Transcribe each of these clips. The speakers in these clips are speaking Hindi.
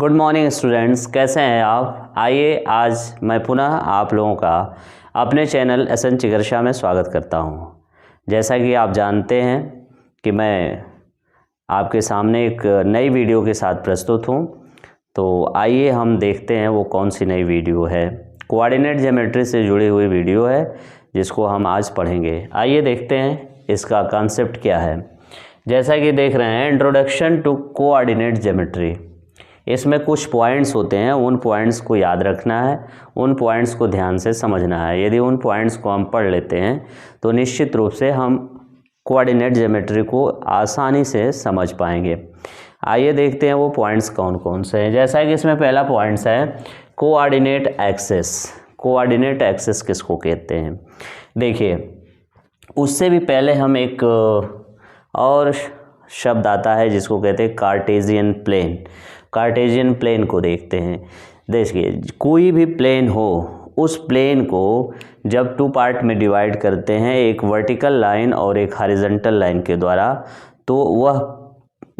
गुड मॉर्निंग स्टूडेंट्स, कैसे हैं आप। आइए आज मैं पुनः आप लोगों का अपने चैनल SN चिकरशा में स्वागत करता हूं। जैसा कि आप जानते हैं कि मैं आपके सामने एक नई वीडियो के साथ प्रस्तुत हूं, तो आइए हम देखते हैं वो कौन सी नई वीडियो है। कोऑर्डिनेट ज्योमेट्री से जुड़ी हुई वीडियो है जिसको हम आज पढ़ेंगे। आइए देखते हैं इसका कॉन्सेप्ट क्या है। जैसा कि देख रहे हैं, इंट्रोडक्शन टू कोऑर्डिनेट ज्योमेट्री। इसमें कुछ पॉइंट्स होते हैं, उन पॉइंट्स को याद रखना है, उन पॉइंट्स को ध्यान से समझना है। यदि उन पॉइंट्स को हम पढ़ लेते हैं तो निश्चित रूप से हम कोऑर्डिनेट ज्योमेट्री को आसानी से समझ पाएंगे। आइए देखते हैं वो पॉइंट्स कौन कौन से हैं। जैसा कि इसमें पहला पॉइंट्स है कोऑर्डिनेट एक्सिस। कोऑर्डिनेट एक्सिस किसको कहते हैं? देखिए, उससे भी पहले हम एक और शब्द आता है जिसको कहते हैं कार्टेशियन प्लेन। कार्टेशियन प्लेन को देखते हैं। देखिए, कोई भी प्लेन हो, उस प्लेन को जब टू पार्ट में डिवाइड करते हैं, एक वर्टिकल लाइन और एक हॉरिजॉन्टल लाइन के द्वारा, तो वह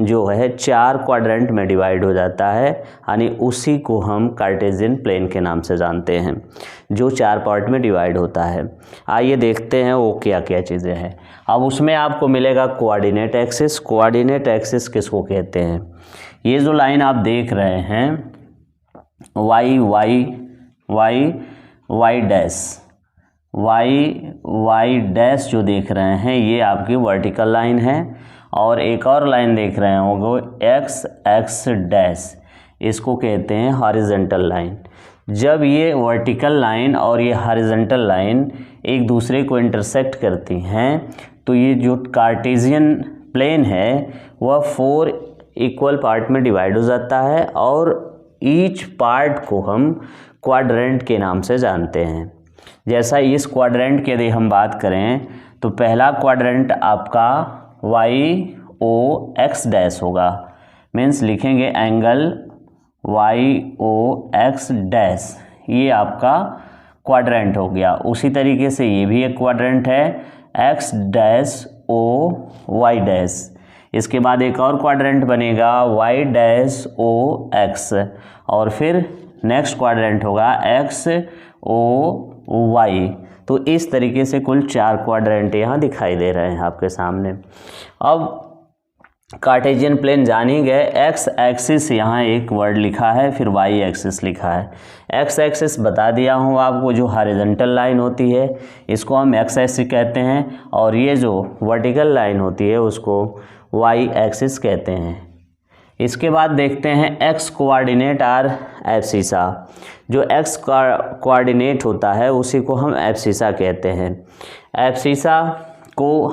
जो है 4 क्वाड्रेंट में डिवाइड हो जाता है। यानी उसी को हम कार्टेशियन प्लेन के नाम से जानते हैं, जो 4 पार्ट में डिवाइड होता है। आइए देखते हैं वो क्या क्या चीज़ें हैं। अब उसमें आपको मिलेगा कोऑर्डिनेट एक्सिस। कोऑर्डिनेट एक्सिस किसको कहते हैं? ये जो लाइन आप देख रहे हैं, Y Y Y Y dash, Y dash जो देख रहे हैं, ये आपकी वर्टिकल लाइन है। और एक और लाइन देख रहे होंगे एक्स एक्स डैश, इसको कहते हैं हॉरिजॉन्टल लाइन। जब ये वर्टिकल लाइन और ये हॉरिजॉन्टल लाइन एक दूसरे को इंटरसेक्ट करती हैं, तो ये जो कार्टेशियन प्लेन है वह 4 इक्वल पार्ट में डिवाइड हो जाता है और ईच पार्ट को हम क्वाड्रेंट के नाम से जानते हैं। जैसा इस क्वाड्रेंट की यदि हम बात करें तो पहला क्वाड्रेंट आपका YOX डैश होगा। मीन्स लिखेंगे एंगल YOX डैश, ये आपका क्वाड्रेंट हो गया। उसी तरीके से ये भी एक क्वाड्रेंट है, X डैश OY डैश। इसके बाद एक और क्वाड्रेंट बनेगा Y डैश OX, और फिर नेक्स्ट क्वाड्रेंट होगा XOY। तो इस तरीके से कुल 4 क्वाड्रेंट यहाँ दिखाई दे रहे हैं आपके सामने। अब कार्टेशियन प्लेन जान ही गए। एक्स एक्सिस यहाँ एक वर्ड लिखा है, फिर वाई एक्सिस लिखा है। एक्स एक्सिस बता दिया हूँ आपको, जो हॉरिजॉन्टल लाइन होती है इसको हम एक्स एक्सिस कहते हैं, और ये जो वर्टिकल लाइन होती है उसको वाई एक्सिस कहते हैं। इसके बाद देखते हैं एक्स कोऑर्डिनेट आर एब्सिसा। जो एक्स कोऑर्डिनेट होता है उसी को हम एब्सिसा कहते हैं। एब्सिसा को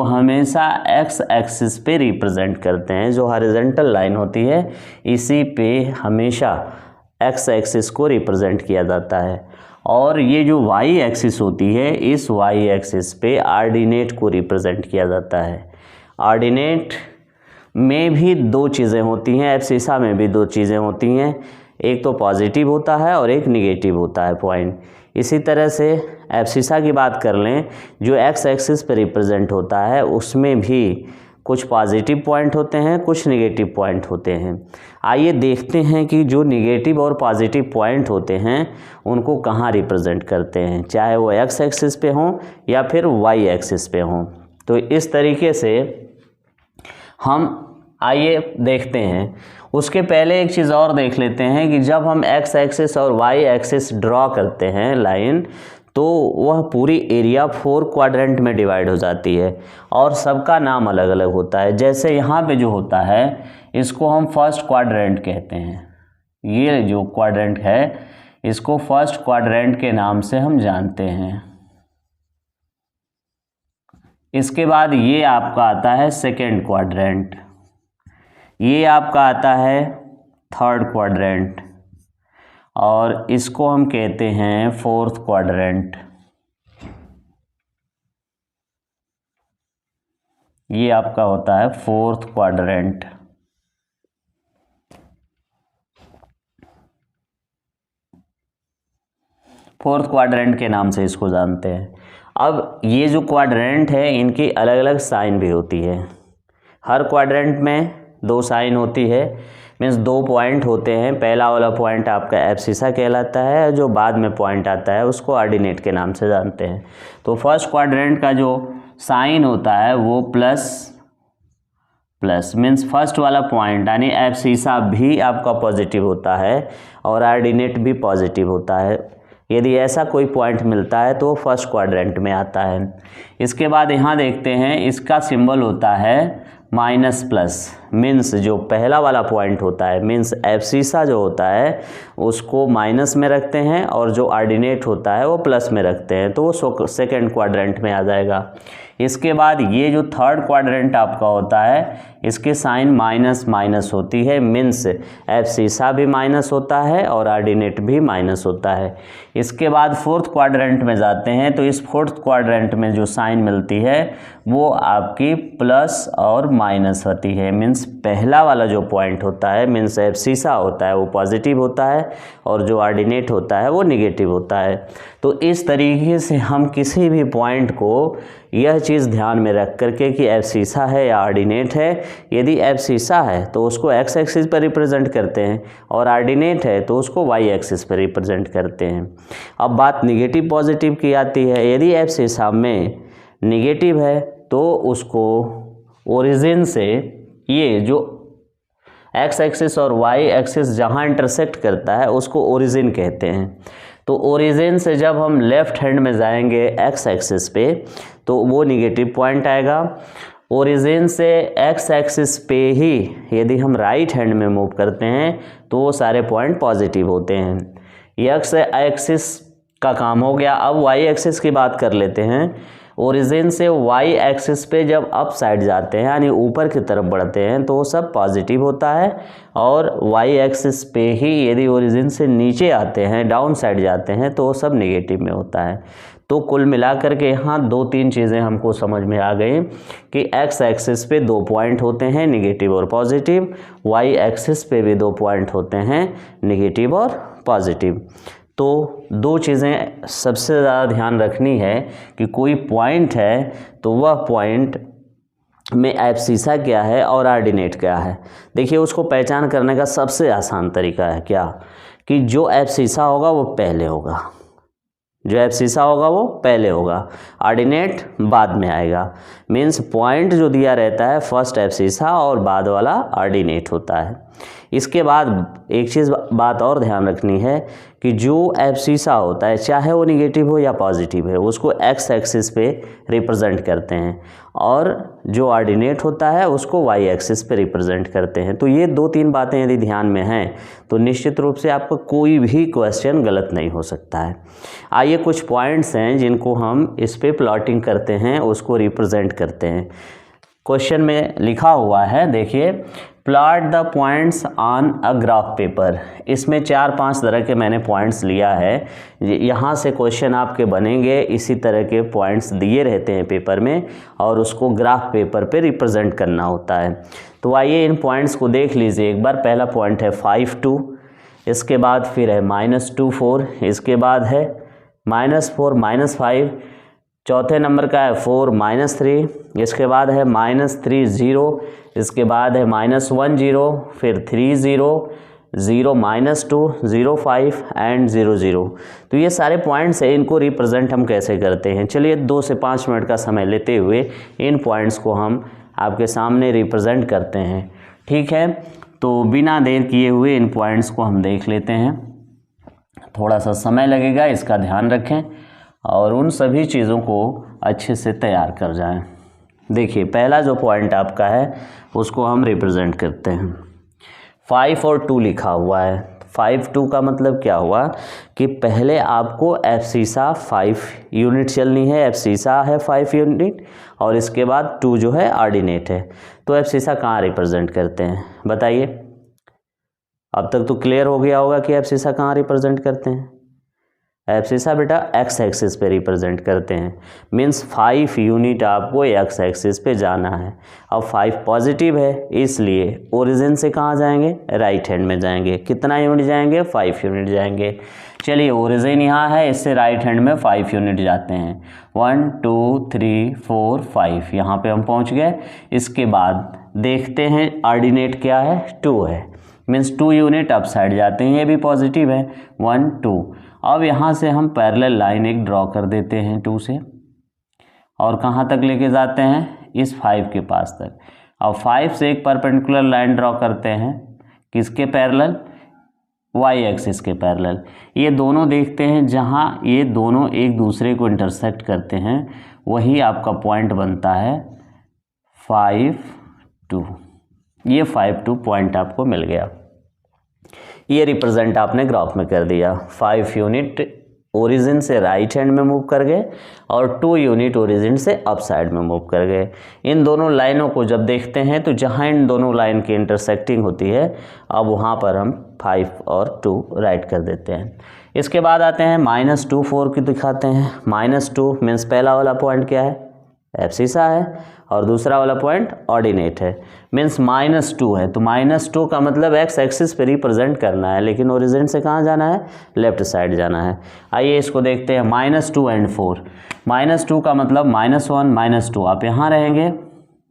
हमेशा एक्स एक्सिस पे रिप्रेजेंट करते हैं। जो हॉरिजॉन्टल लाइन होती है इसी पे हमेशा एक्स एक्सिस को रिप्रेजेंट किया जाता है। और ये जो वाई एक्सिस होती है, इस वाई एक्सिस पे ऑर्डिनेट को रिप्रेजेंट किया जाता है। ऑर्डिनेट में भी 2 चीज़ें होती हैं, एब्सिसा में भी 2 चीज़ें होती हैं, एक तो पॉजिटिव होता है और एक निगेटिव होता है पॉइंट। इसी तरह से एब्सिसा की बात कर लें, जो एक्स एक्सिस पर रिप्रेजेंट होता है उसमें भी कुछ पॉजिटिव पॉइंट होते हैं, कुछ निगेटिव पॉइंट होते हैं। आइए देखते हैं कि जो निगेटिव और पॉजिटिव पॉइंट होते हैं उनको कहाँ रिप्रेजेंट करते हैं, चाहे वो एक्स एक्सिस पे हों या फिर वाई एक्सिस पे हों। तो इस तरीके से हम आइए देखते हैं। उसके पहले एक चीज़ और देख लेते हैं कि जब हम एक्स एक्सिस और वाई एक्सिस ड्रॉ करते हैं लाइन, तो वह पूरी एरिया 4 क्वाड्रेंट में डिवाइड हो जाती है और सबका नाम अलग अलग होता है। जैसे यहाँ पे जो होता है इसको हम फर्स्ट क्वाड्रेंट कहते हैं। ये जो क्वाड्रेंट है इसको फर्स्ट क्वाड्रेंट के नाम से हम जानते हैं। इसके बाद ये आपका आता है सेकेंड क्वाड्रेंट, ये आपका आता है थर्ड क्वाड्रेंट, और इसको हम कहते हैं फोर्थ क्वाड्रेंट। ये आपका होता है फोर्थ क्वाड्रेंट। फोर्थ क्वाड्रेंट के नाम से इसको जानते हैं। अब ये जो क्वाड्रेंट है इनकी अलग अलग साइन भी होती है। हर क्वाड्रेंट में दो साइन होती है, मीन्स दो पॉइंट होते हैं। पहला वाला पॉइंट आपका एब्सिसा कहलाता है, जो बाद में पॉइंट आता है उसको ऑर्डिनेट के नाम से जानते हैं। तो फर्स्ट क्वाड्रेंट का जो साइन होता है वो प्लस मीन्स फर्स्ट वाला पॉइंट यानी एब्सिसा भी आपका पॉजिटिव होता है और ऑर्डिनेट भी पॉजिटिव होता है। यदि ऐसा कोई पॉइंट मिलता है तो फर्स्ट क्वाड्रेंट में आता है। इसके बाद यहाँ देखते हैं, इसका सिंबल होता है माइनस प्लस, मीन्स जो पहला वाला पॉइंट होता है मीन्स एब्सिसा जो होता है उसको माइनस में रखते हैं और जो ऑर्डिनेट होता है वो प्लस में रखते हैं, तो वो सेकेंड क्वाड्रेंट में आ जाएगा। इसके बाद ये जो थर्ड क्वाड्रेंट आपका होता है इसके साइन माइनस माइनस होती है, मीन्स एब्सिसा भी माइनस होता है और ऑर्डिनेट भी माइनस होता है। इसके बाद फोर्थ क्वाड्रेंट में जाते हैं, तो इस फोर्थ क्वाड्रेंट में जो साइन मिलती है वो आपकी प्लस और माइनस होती है, मीन्स पहला वाला जो पॉइंट होता है मीन्स एब्सिसा होता है वो पॉजिटिव होता है और जो ऑर्डिनेट होता है वो निगेटिव होता है। तो इस तरीके से हम किसी भी पॉइंट को यह चीज़ ध्यान में रख करके कि एब्सिसा है या ऑर्डिनेट है, यदि एब्सिसा है तो उसको एक्स एक्सिस पर रिप्रेजेंट करते हैं और ऑर्डिनेट है तो उसको वाई एक्सिस पर रिप्रेजेंट करते हैं। अब बात निगेटिव पॉजिटिव की आती है। यदि एब्सिसा में निगेटिव है तो उसको ओरिजिन से ये जो एक्स एक्सिस और वाई एक्सिस जहाँ इंटरसेक्ट करता है उसको ओरिजिन कहते हैं। तो ओरिजिन से जब हम लेफ्ट हैंड में जाएंगे एक्स एक्सिस पे तो वो निगेटिव पॉइंट आएगा। ओरिजिन से एक्स एक्सिस पे ही यदि हम राइट हैंड में मूव करते हैं तो वो सारे पॉइंट पॉजिटिव होते हैं। एक्स एक्सिस का काम हो गया। अब वाई एक्सिस की बात कर लेते हैं। ओरिजिन से वाई एक्सिस पे जब अप साइड जाते हैं यानी ऊपर की तरफ बढ़ते हैं तो वो सब पॉजिटिव होता है, और वाई एक्सिस पे ही यदि ओरिजिन से नीचे आते हैं डाउन साइड जाते हैं तो वो सब नेगेटिव में होता है। तो कुल मिलाकर के यहाँ दो तीन चीज़ें हमको समझ में आ गई कि एक्स एक्सिस पे दो पॉइंट होते हैं निगेटिव और पॉजिटिव, वाई एक्सिस पे भी दो पॉइंट होते हैं निगेटिव और पॉजिटिव। तो दो चीज़ें सबसे ज़्यादा ध्यान रखनी है कि कोई पॉइंट है तो वह पॉइंट में एब्सिसा क्या है और ऑर्डिनेट क्या है। देखिए उसको पहचान करने का सबसे आसान तरीका है क्या, कि जो एब्सिसा होगा वो पहले होगा, जो एब्सिसा होगा वो पहले होगा, ऑर्डिनेट बाद में आएगा। मीन्स पॉइंट जो दिया रहता है फर्स्ट एब्सिसा और बाद वाला ऑर्डिनेट होता है। इसके बाद एक चीज़ बात और ध्यान रखनी है कि जो एब्सिसा होता है चाहे वो निगेटिव हो या पॉजिटिव है उसको एक्स एक्सिस पे रिप्रेजेंट करते हैं, और जो ऑर्डिनेट होता है उसको वाई एक्सिस पे रिप्रेजेंट करते हैं। तो ये दो तीन बातें यदि ध्यान में हैं तो निश्चित रूप से आपका कोई भी क्वेश्चन गलत नहीं हो सकता है। आइए कुछ पॉइंट्स हैं जिनको हम इस पे प्लॉटिंग करते हैं, उसको रिप्रेजेंट करते हैं। क्वेश्चन में लिखा हुआ है, देखिए, plot the points on a graph paper. इसमें 4-5 तरह के मैंने पॉइंट्स लिया है। यहाँ से क्वेश्चन आपके बनेंगे, इसी तरह के पॉइंट्स दिए रहते हैं पेपर में और उसको ग्राफ पेपर पे रिप्रेजेंट करना होता है। तो आइए इन पॉइंट्स को देख लीजिए एक बार। पहला पॉइंट है 5 2, इसके बाद फिर है -2 4, इसके बाद है -4 -5, चौथे नंबर का है 4 -3, इसके बाद है -3 0, इसके बाद है -1 0, फिर 3 0 0 -2 0 5 एंड 0 0। तो ये सारे पॉइंट्स हैं, इनको रिप्रेजेंट हम कैसे करते हैं। चलिए 2 से 5 मिनट का समय लेते हुए इन पॉइंट्स को हम आपके सामने रिप्रेजेंट करते हैं, ठीक है। तो बिना देर किए हुए इन पॉइंट्स को हम देख लेते हैं। थोड़ा सा समय लगेगा, इसका ध्यान रखें और उन सभी चीज़ों को अच्छे से तैयार कर जाएं। देखिए पहला जो पॉइंट आपका है उसको हम रिप्रेजेंट करते हैं। 5 और 2 लिखा हुआ है। 5 2 का मतलब क्या हुआ कि पहले आपको एब्सिसा 5 यूनिट चलनी है। एब्सिसा है 5 यूनिट और इसके बाद 2 जो है ऑर्डिनेट है। तो एब्सिसा कहाँ रिप्रेजेंट करते हैं बताइए। अब तक तो क्लियर हो गया होगा कि एब्सिसा कहाँ रिप्रेजेंट करते हैं। एब्सिसा बेटा एक्स एक्सिस पे रिप्रेजेंट करते हैं। मीन्स 5 यूनिट आपको एक्स एक्सिस पे जाना है। अब 5 पॉजिटिव है इसलिए ओरिजिन से कहाँ जाएंगे, राइट हैंड में जाएंगे। कितना यूनिट जाएंगे, 5 यूनिट जाएंगे। चलिए ओरिजिन यहाँ है, इससे राइट हैंड में 5 यूनिट जाते हैं। 1 2 3 4 5 यहाँ पे हम पहुँच गए। इसके बाद देखते हैं ऑर्डिनेट क्या है, 2 है, मीन्स 2 यूनिट अप साइड जाते हैं, ये भी पॉजिटिव है, 1 2। अब यहाँ से हम पैरेलल लाइन एक ड्रॉ कर देते हैं 2 से, और कहाँ तक लेके जाते हैं, इस 5 के पास तक। अब 5 से एक परपेंडिकुलर लाइन ड्रॉ करते हैं, किसके पैरेलल, वाई एक्सिस के पैरेलल। ये दोनों देखते हैं जहाँ ये दोनों एक दूसरे को इंटरसेक्ट करते हैं, वही आपका पॉइंट बनता है 5 2। ये 5 2 पॉइंट आपको मिल गया। ये रिप्रेजेंट आपने ग्राफ में कर दिया। 5 यूनिट ओरिजिन से राइट हैंड में मूव कर गए और 2 यूनिट ओरिजिन से अप साइड में मूव कर गए। इन दोनों लाइनों को जब देखते हैं तो जहाँ इन दोनों लाइन की इंटरसेक्टिंग होती है, अब वहाँ पर हम 5 और 2 राइट कर देते हैं। इसके बाद आते हैं -2 4 की दिखाते हैं। -2 मीन्स पहला वाला पॉइंट क्या है, एब्सिसा है, और दूसरा वाला पॉइंट ऑर्डिनेट है, मीन्स -2 है। तो -2 का मतलब एक्स एक्सिस पे रिप्रेजेंट करना है, लेकिन ओरिजिन से कहाँ जाना है, लेफ्ट साइड जाना है। आइए इसको देखते हैं, -2 एंड 4। -2 का मतलब -1 -2, आप यहाँ रहेंगे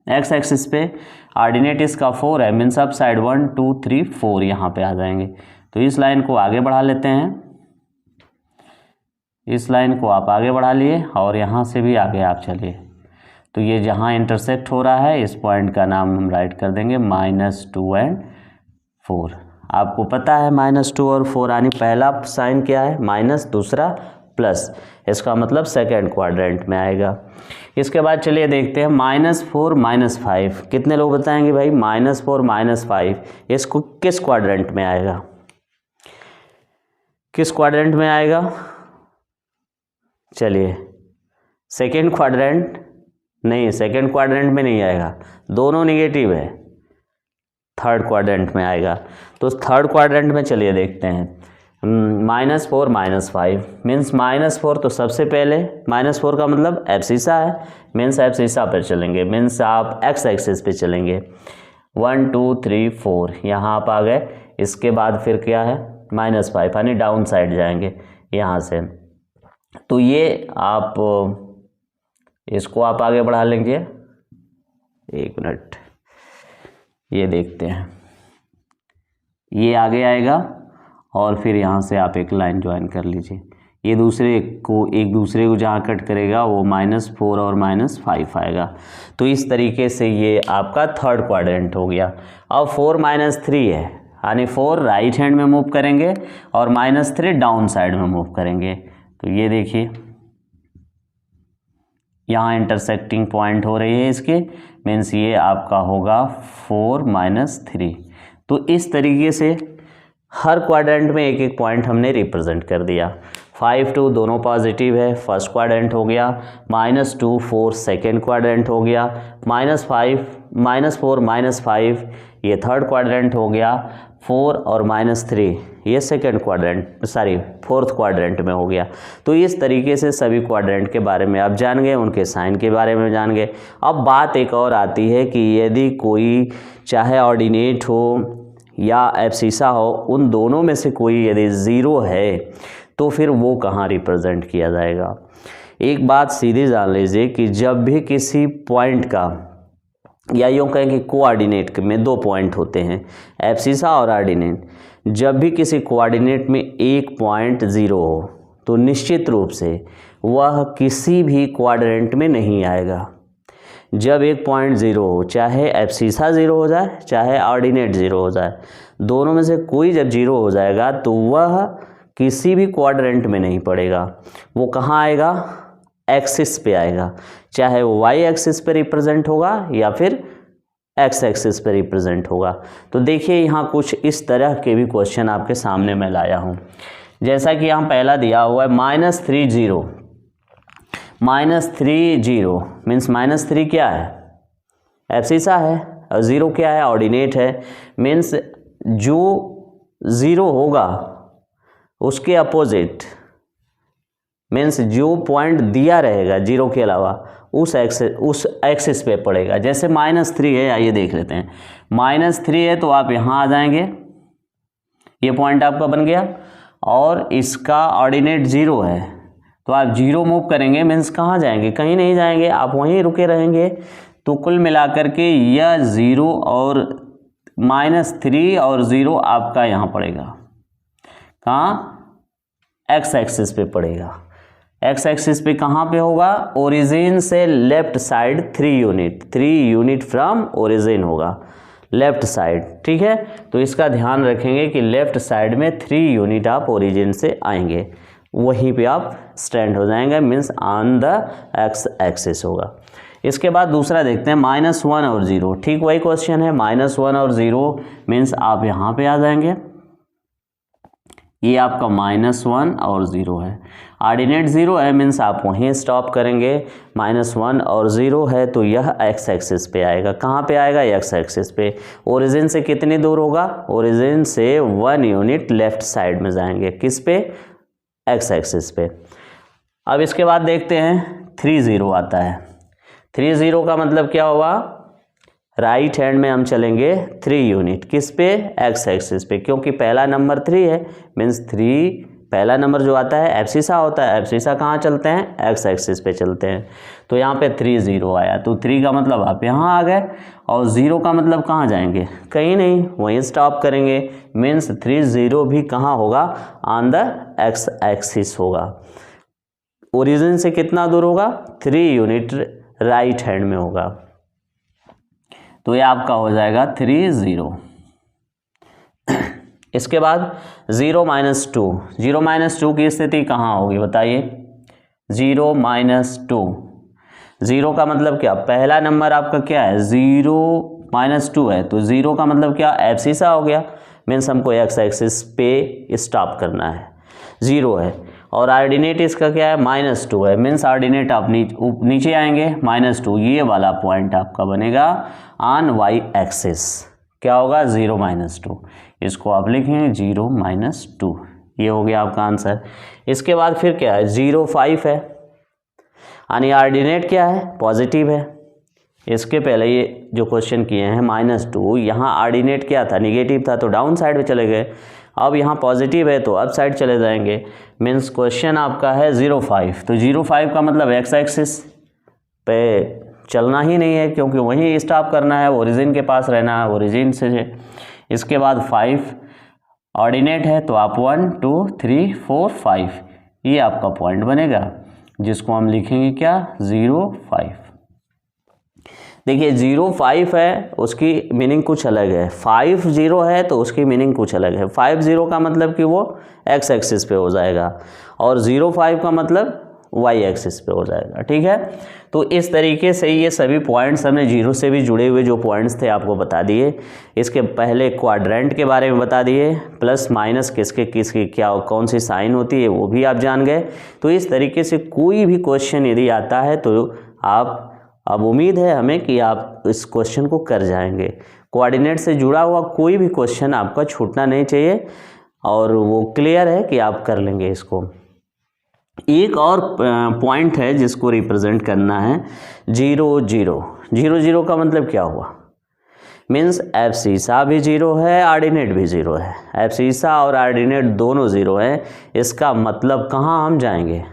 एक्स एक्सिस पे, ऑर्डिनेट इसका 4 है, मीन्स अप साइड 1 2 3 4 यहाँ पे आ जाएंगे। तो इस लाइन को आगे बढ़ा लेते हैं, इस लाइन को आप आगे बढ़ा लिए और यहाँ से भी आगे आप चलिए। तो ये जहाँ इंटरसेक्ट हो रहा है, इस पॉइंट का नाम हम राइट कर देंगे -2 एंड 4। आपको पता है -2 और 4 यानी पहला साइन क्या है, माइनस, दूसरा प्लस, इसका मतलब सेकेंड क्वाड्रेंट में आएगा। इसके बाद चलिए देखते हैं -4 -5। कितने लोग बताएंगे भाई, -4 -5 इसको किस क्वाड्रेंट में आएगा, किस क्वाड्रेंट में आएगा, चलिए सेकेंड क्वाड्रेंट नहीं, सेकेंड क्वाड्रेंट में नहीं आएगा, दोनों निगेटिव है, थर्ड क्वाड्रेंट में आएगा। तो थर्ड क्वाड्रेंट में चलिए देखते हैं, -4 -5 मीन्स -4 तो सबसे पहले, -4 का मतलब एब्सिसा है, मीन्स एब्सिसा पर चलेंगे, मीन्स आप एक्स एक्सिस पे चलेंगे, 1 2 3 4 यहाँ आप आ गए। इसके बाद फिर क्या है, -5 यानी डाउन साइड जाएंगे यहाँ से। तो ये आप इसको आप आगे बढ़ा लेंगे, 1 मिनट, ये देखते हैं, ये आगे आएगा और फिर यहाँ से आप एक लाइन ज्वाइन कर लीजिए। ये दूसरे को एक दूसरे को जहाँ कट करेगा वो -4 और -5 आएगा। तो इस तरीके से ये आपका थर्ड क्वाड्रेंट हो गया। अब 4 -3 है, यानी 4 राइट हैंड में मूव करेंगे और -3 डाउन साइड में मूव करेंगे। तो ये देखिए यहाँ इंटरसेक्टिंग पॉइंट हो रही है इसके, मीन्स ये आपका होगा 4 -3। तो इस तरीके से हर क्वाड्रेंट में एक एक पॉइंट हमने रिप्रेजेंट कर दिया। 5 2 दोनों पॉजिटिव है, फर्स्ट क्वाड्रेंट हो गया, -2 4 सेकेंड क्वाड्रेंट हो गया, -4 -5 ये थर्ड क्वाड्रेंट हो गया, 4 और -3 ये सेकेंड क्वाड्रेंट फोर्थ क्वाड्रेंट में हो गया। तो इस तरीके से सभी क्वाड्रेंट के बारे में आप जान गए, उनके साइन के बारे में जान गए। अब बात एक और आती है कि यदि कोई चाहे ऑर्डिनेट हो या एब्सिसा हो, उन दोनों में से कोई यदि ज़ीरो है तो फिर वो कहाँ रिप्रेजेंट किया जाएगा। एक बात सीधी जान लीजिए कि जब भी किसी पॉइंट का, या यूँ कहें कि कोऑर्डिनेट में 2 पॉइंट होते हैं, एब्सिसा और ऑर्डिनेट, जब भी किसी कोऑर्डिनेट में एक पॉइंट 0 हो तो निश्चित रूप से वह किसी भी क्वाड्रेंट में नहीं आएगा। जब एक पॉइंट 0 हो, चाहे एब्सिसा 0 हो जाए चाहे ऑर्डिनेट 0 हो जाए, दोनों में से कोई जब 0 हो जाएगा तो वह किसी भी क्वाड्रेंट में नहीं पड़ेगा। वो कहाँ आएगा, एक्सिस पे आएगा, चाहे वो वाई एक्सिस पे रिप्रेजेंट होगा या फिर एक्स एक्सिस पे रिप्रेजेंट होगा। तो देखिए यहाँ कुछ इस तरह के भी क्वेश्चन आपके सामने मैं लाया हूँ। जैसा कि यहाँ पहला दिया हुआ है -3 0, -3 0 मीन्स -3 क्या है, एब्सिसा है, और 0 क्या है, ऑर्डिनेट है। मीन्स जो 0 होगा उसके अपोजिट, मीन्स जो पॉइंट दिया रहेगा 0 के अलावा उस एक्सिस पे पड़ेगा। जैसे -3 है, आइए देख लेते हैं। -3 है तो आप यहाँ आ जाएंगे, ये पॉइंट आपका बन गया, और इसका ऑर्डिनेट 0 है तो आप 0 मूव करेंगे, मीन्स कहाँ जाएंगे, कहीं नहीं जाएंगे, आप वहीं रुके रहेंगे। तो कुल मिलाकर के यह 0 और -3 और 0 आपका यहाँ पड़ेगा, कहाँ, एक्स एक्सिस पे पड़ेगा। एक्स एक्सिस पे कहाँ पे होगा, ओरिजिन से left side 3 unit from origin होगा, लेफ्ट साइड, ठीक है। तो इसका ध्यान रखेंगे कि लेफ्ट साइड में 3 यूनिट आप ओरिजिन से आएंगे, वहीं पे आप स्टैंड हो जाएंगे, means on the x axis होगा। इसके बाद दूसरा देखते हैं -1 और 0, ठीक वही क्वेश्चन है। -1 और 0 मीन्स आप यहाँ पे आ जाएंगे, ये आपका -1 और 0 है, ऑर्डिनेट 0 है, मीन्स आप वहीं स्टॉप करेंगे। -1 और 0 है तो यह एक्स एक्सिस पे आएगा, कहाँ पे आएगा, एक्स एक्सिस पे। ओरिजिन से कितनी दूर होगा, ओरिजिन से 1 यूनिट लेफ्ट साइड में जाएंगे, किस पे, एक्स एक्सिस पे। अब इसके बाद देखते हैं 3 0 आता है। 3 0 का मतलब क्या हुआ, राइट हैंड में हम चलेंगे 3 यूनिट, किस पे, एक्स एक्सिस पे, क्योंकि पहला नंबर 3 है, मीन्स 3 पहला नंबर जो आता है एब्सिसा होता है, एब्सिसा कहाँ चलते हैं, एक्स एक्सिस पे चलते हैं। तो यहाँ पे 3 0 आया, तो 3 का मतलब आप यहाँ आ गए, और 0 का मतलब कहाँ जाएंगे, कहीं नहीं, वहीं स्टॉप करेंगे, मीन्स 3 0 भी कहाँ होगा, ऑन द एक्स एक्सिस होगा। ओरिजिन से कितना दूर होगा, 3 यूनिट राइट हैंड में होगा, तो ये आपका हो जाएगा 3 0। इसके बाद 0 - 2 की स्थिति कहाँ होगी बताइए, 0 - 2, 0 का मतलब क्या, पहला नंबर आपका क्या है, 0 - 2 है, तो 0 का मतलब क्या, एब्सिसा हो गया, मीन्स हमको एक्स एक्सिस पे स्टॉप करना है, 0 है। और ऑर्डिनेट इसका क्या है, -2 है, मीन्स ऑर्डिनेट आप नीचे आएंगे, -2, ये वाला पॉइंट आपका बनेगा ऑन वाई एक्सिस, क्या होगा, 0 - 2, इसको आप लिखेंगे 0 - 2, ये हो गया आपका आंसर। इसके बाद फिर क्या है, 0 5 है, यानी ऑर्डिनेट क्या है, पॉजिटिव है। इसके पहले ये जो क्वेश्चन किए हैं -2, यहाँ ऑर्डिनेट क्या था, निगेटिव था, तो डाउन साइड पे चले गए। अब यहाँ पॉजिटिव है तो अप साइड चले जाएंगे, मीन्स क्वेश्चन आपका है 0 5, तो 0 5 का मतलब एक्स एक्सिस पे चलना ही नहीं है, क्योंकि वहीं स्टॉप करना है, ओरिजिन के पास रहना है, ओरिजिन से। इसके बाद 5 ऑर्डिनेट है, तो आप 1 2 3 4 5, ये आपका पॉइंट बनेगा, जिसको हम लिखेंगे क्या, 0 5। देखिए 0 5 है, उसकी मीनिंग कुछ अलग है, 5 0 है तो उसकी मीनिंग कुछ अलग है। 5 0 का मतलब कि वो एक्स एक्सिस पे हो जाएगा, और 0 5 का मतलब वाई एक्सिस पे हो जाएगा, ठीक है। तो इस तरीके से ये सभी पॉइंट्स हमने 0 से भी जुड़े हुए जो पॉइंट्स थे आपको बता दिए। इसके पहले क्वाड्रेंट के बारे में बता दिए, प्लस माइनस किसके किसकी क्या कौन सी साइन होती है वो भी आप जान गए। तो इस तरीके से कोई भी क्वेश्चन यदि आता है तो आप, अब उम्मीद है हमें कि आप इस क्वेश्चन को कर जाएंगे। कोऑर्डिनेट से जुड़ा हुआ कोई भी क्वेश्चन आपका छूटना नहीं चाहिए, और वो क्लियर है कि आप कर लेंगे इसको। एक और पॉइंट है जिसको रिप्रेजेंट करना है, 0 0। 0 0 का मतलब क्या हुआ, मीन्स एब्सिसा भी 0 है, ऑर्डिनेट भी 0 है, एब्सिसा और ऑर्डिनेट दोनों 0 हैं। इसका मतलब कहाँ हम जाएंगे,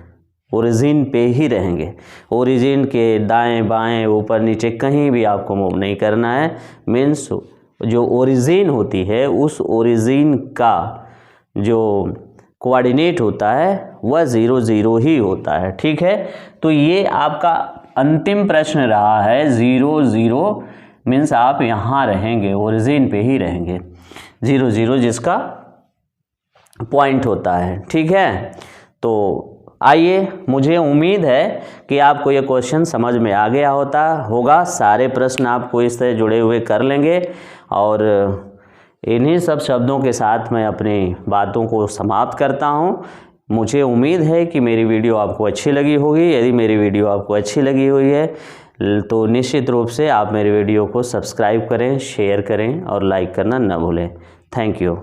ओरिजिन पे ही रहेंगे, ओरिजिन के दाएं बाएं ऊपर नीचे कहीं भी आपको मूव नहीं करना है। मीन्स जो ओरिजिन होती है उस ओरिजिन का जो कोऑर्डिनेट होता है वह 0 0 ही होता है, ठीक है। तो ये आपका अंतिम प्रश्न रहा है, 0 0 मीन्स आप यहाँ रहेंगे, ओरिजिन पे ही रहेंगे, 0 0 जिसका पॉइंट होता है, ठीक है। तो आइए, मुझे उम्मीद है कि आपको ये क्वेश्चन समझ में आ गया होगा। सारे प्रश्न आपको इस तरह जुड़े हुए कर लेंगे, और इन्हीं सब शब्दों के साथ मैं अपनी बातों को समाप्त करता हूँ। मुझे उम्मीद है कि मेरी वीडियो आपको अच्छी लगी होगी। यदि मेरी वीडियो आपको अच्छी लगी हुई है तो निश्चित रूप से आप मेरी वीडियो को सब्सक्राइब करें, शेयर करें और लाइक करना न भूलें। Thank you.